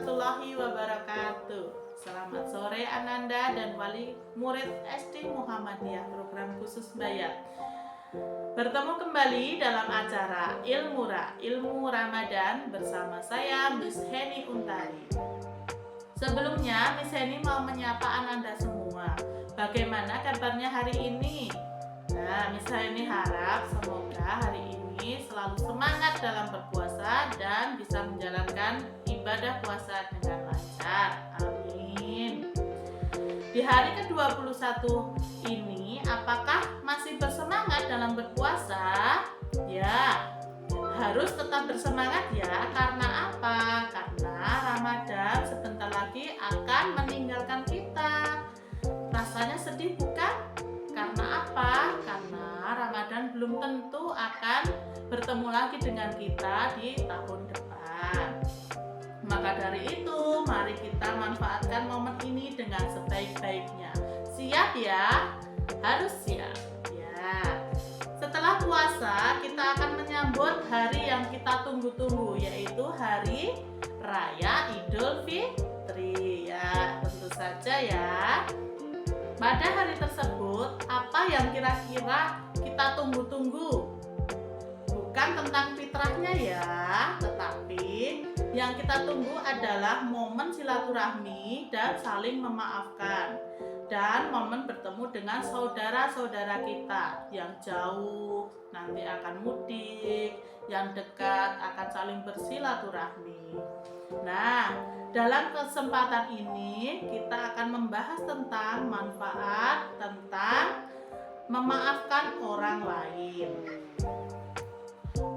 warahmatullahi wabarakatuh. Selamat sore Ananda dan wali murid SD Muhammadiyah program khusus Bayat. Bertemu kembali dalam acara Ilmu Ramadan bersama saya Miss Heni Untari. Sebelumnya Miss Heni mau menyapa Ananda semua. Bagaimana kabarnya hari ini? Nah, Miss Heni harap semoga hari ini selalu semangat dalam berpuasa dan bisa menjalankan ibadah puasa dengan lancar. Amin. Di hari ke-21 ini, apakah masih bersemangat dalam berpuasa? Ya, harus tetap bersemangat ya. Karena apa? Karena Ramadan sebentar lagi akan meninggalkan kita. Rasanya sedih bukan? Karena apa? Karena Ramadan belum tentu akan bertemu lagi dengan kita di tahun depan. Maka dari itu, mari kita manfaatkan momen ini dengan sebaik-baiknya. Siap ya? Harus siap ya. Setelah puasa, kita akan menyambut hari yang kita tunggu-tunggu, yaitu Hari Raya Idul Fitri ya. Tentu saja ya. Pada hari tersebut, apa yang kira-kira kita tunggu-tunggu? Bukan tentang fitrahnya ya, tetapi yang kita tunggu adalah momen silaturahmi dan saling memaafkan, dan momen bertemu dengan saudara-saudara kita yang jauh nanti akan mudik, yang dekat akan saling bersilaturahmi. Nah, dalam kesempatan ini kita akan membahas tentang manfaat tentang memaafkan orang lain.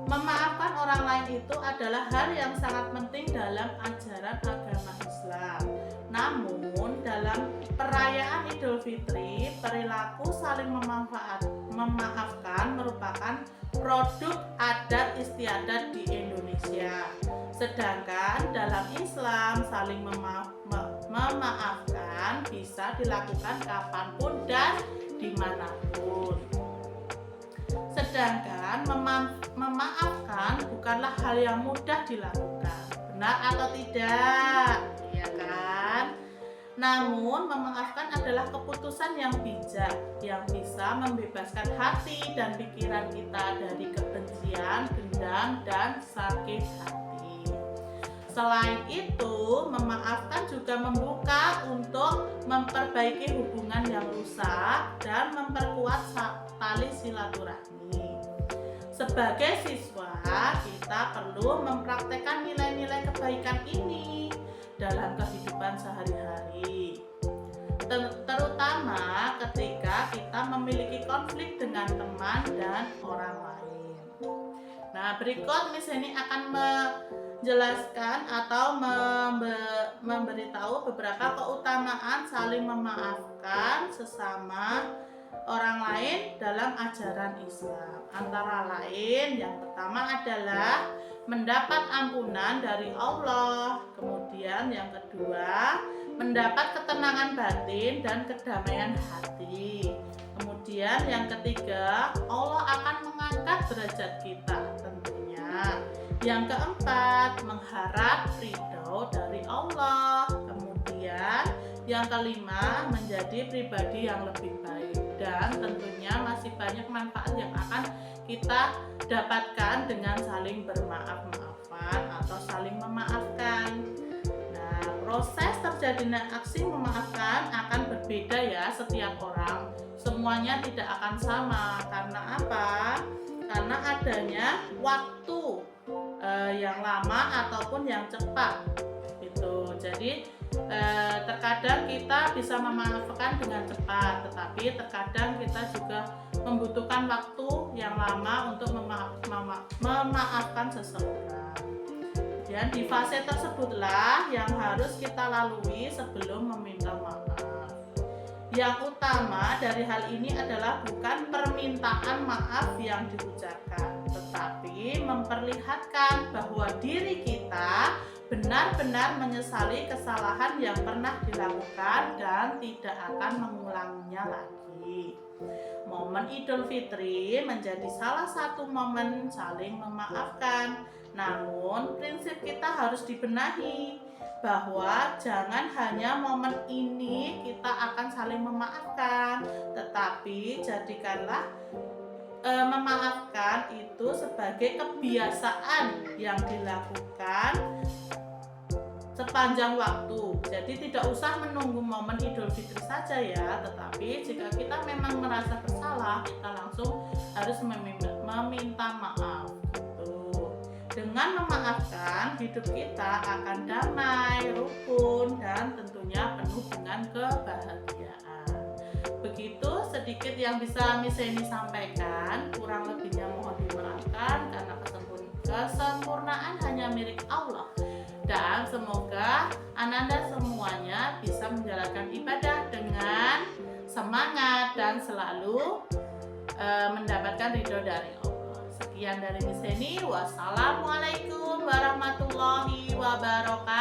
Memaafkan orang lain itu adalah hal yang sangat penting dalam ajaran agama Islam. Namun dalam perayaan Idul Fitri, perilaku saling memaafkan merupakan produk adat istiadat di Indonesia. Sedangkan dalam Islam saling memaafkan bisa dilakukan kapanpun dan dimanapun. Sedangkan memaafkan bukanlah hal yang mudah dilakukan. Benar atau tidak? Ya kan? Namun memaafkan adalah keputusan yang bijak yang bisa membebaskan hati dan pikiran kita dari kebencian, dendam, dan sakit hati. Selain itu, memaafkan juga membuka untuk memperbaiki hubungan yang rusak dan memperkuat tali silaturahmi. Sebagai siswa, kita perlu mempraktekkan nilai-nilai kebaikan ini dalam kehidupan sehari-hari, terutama ketika kita memiliki konflik dengan teman dan orang lain. Nah, berikut Miss Heni akan menjelaskan atau memberitahu beberapa keutamaan saling memaafkan sesama orang lain dalam ajaran Islam. Antara lain, yang pertama adalah mendapat ampunan dari Allah. Kemudian yang kedua, mendapat ketenangan batin dan kedamaian hati. Kemudian yang ketiga, Allah akan mengangkat derajat kita tentunya. Yang keempat, mengharap ridho dari Allah. Kemudian yang kelima, menjadi pribadi yang lebih baik. Dan tentunya masih banyak manfaat yang akan kita dapatkan dengan saling bermaaf-maafan atau saling memaafkan. Nah, proses terjadinya aksi memaafkan akan berbeda ya setiap orang. Semuanya tidak akan sama. Karena apa? Karena adanya waktu yang lama ataupun yang cepat. Jadi terkadang kita bisa memaafkan dengan cepat, tetapi terkadang kita juga membutuhkan waktu yang lama untuk memaafkan seseorang. Dan di fase tersebutlah yang harus kita lalui sebelum meminta maaf. Yang utama dari hal ini adalah bukan permintaan maaf yang diucapkan, tetapi memperlihatkan bahwa diri kita benar-benar menyesali kesalahan yang pernah dilakukan dan tidak akan mengulanginya lagi. Momen Idul Fitri menjadi salah satu momen saling memaafkan. Namun prinsip kita harus dibenahi. bahwa jangan hanya momen ini kita akan saling memaafkan, tetapi jadikanlah memaafkan itu sebagai kebiasaan yang dilakukan sepanjang waktu. Jadi tidak usah menunggu momen Idul Fitri saja ya, tetapi jika kita memang merasa bersalah, kita langsung harus meminta maaf gitu. Dengan memaafkan, hidup kita akan damai, rukun, dan tentunya penuh dengan kebahagiaan. Begitu sedikit yang bisa Miss Eni sampaikan, kurang lebihnya mohon dimaafkan karena kesempurnaan hanya milik Allah. Dan semoga Ananda semuanya bisa menjalankan ibadah dengan semangat dan selalu mendapatkan ridho dari Allah. Sekian dari Miss Eni. Wassalamualaikum warahmatullahi wabarakatuh.